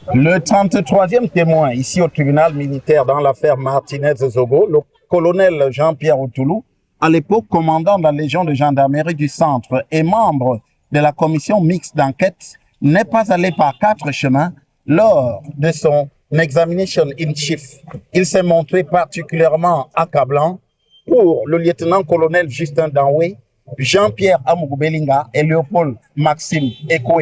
Le 33e témoin ici au tribunal militaire dans l'affaire Martinez-Zogo, le colonel Jean-Pierre Otoulou, à l'époque commandant de la Légion de gendarmerie du centre et membre de la commission mixte d'enquête, n'est pas allé par 4 chemins lors de son examination in chief. Il s'est montré particulièrement accablant pour le lieutenant-colonel Justin Danwe, Jean-Pierre Amougou-Belinga et Léopold Maxime Eko.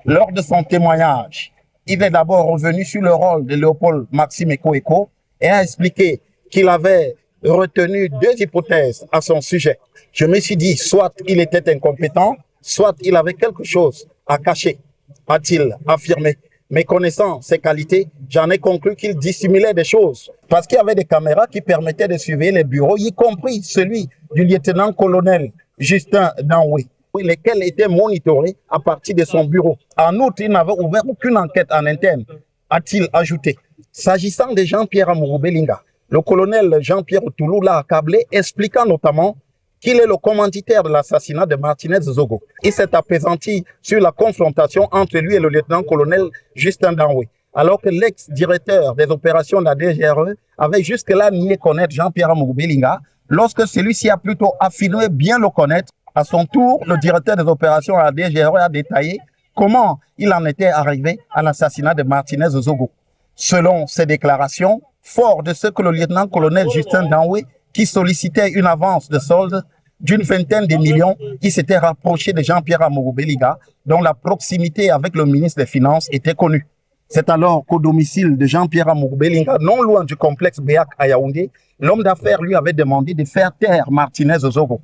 Lors de son témoignage, il est d'abord revenu sur le rôle de Léopold Maxime Eko et a expliqué qu'il avait retenu 2 hypothèses à son sujet. Je me suis dit, soit il était incompétent, soit il avait quelque chose à cacher, a-t-il affirmé. Mais connaissant ses qualités, j'en ai conclu qu'il dissimulait des choses parce qu'il y avait des caméras qui permettaient de suivre les bureaux, y compris celui du lieutenant-colonel Justin Danwe, lesquels étaient monitorés à partir de son bureau. En outre, il n'avait ouvert aucune enquête en interne, a-t-il ajouté. S'agissant de Jean-Pierre Amougou-Belinga, le colonel Jean-Pierre Otoulou l'a accablé, expliquant notamment qu'il est le commanditaire de l'assassinat de Martinez-Zogo. Il s'est apaisanti sur la confrontation entre lui et le lieutenant-colonel Justin Danwe, alors que l'ex-directeur des opérations de la DGRE avait jusque-là nié connaître Jean-Pierre Amougou-Belinga, lorsque celui-ci a plutôt affirmé bien le connaître. À son tour, le directeur des opérations à la DGRE a détaillé comment il en était arrivé à l'assassinat de Martinez-Zogo. Selon ses déclarations, fort de ce que le lieutenant-colonel Justin Danwe, qui sollicitait une avance de solde d'une vingtaine de millions, il s'était rapproché de Jean-Pierre Amougou-Belinga, dont la proximité avec le ministre des Finances était connue. C'est alors qu'au domicile de Jean-Pierre Amougou-Belinga, non loin du complexe Béac à Yaoundé, l'homme d'affaires lui avait demandé de faire taire Martinez-Zogo.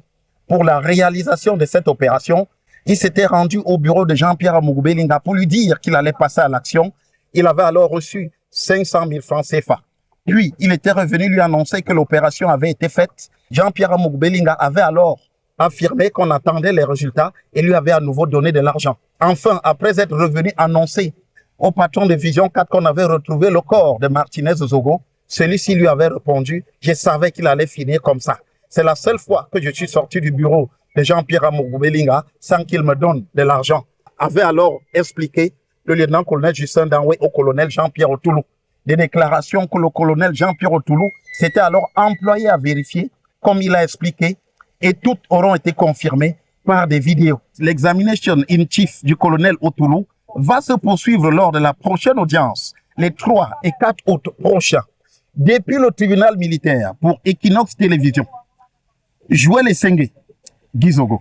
Pour la réalisation de cette opération, il s'était rendu au bureau de Jean-Pierre Amougou-Belinga pour lui dire qu'il allait passer à l'action. Il avait alors reçu 500 000 francs CFA. Puis, il était revenu lui annoncer que l'opération avait été faite. Jean-Pierre Amougou-Belinga avait alors affirmé qu'on attendait les résultats et lui avait à nouveau donné de l'argent. Enfin, après être revenu annoncer au patron de Vision 4 qu'on avait retrouvé le corps de Martinez-Zogo, celui-ci lui avait répondu « Je savais qu'il allait finir comme ça. C'est la seule fois que je suis sorti du bureau de Jean-Pierre Amougou-Belinga sans qu'il me donne de l'argent. » Avait alors expliqué le lieutenant-colonel Justin Danwe au colonel Jean-Pierre Otoulou. Des déclarations que le colonel Jean-Pierre Otoulou s'était alors employé à vérifier, comme il a expliqué, et toutes auront été confirmées par des vidéos. L'examination in chief du colonel Otoulou va se poursuivre lors de la prochaine audience, les 3 et 4 août prochains. Depuis le tribunal militaire pour Equinox Télévision, Joël Essengue, Gizogo.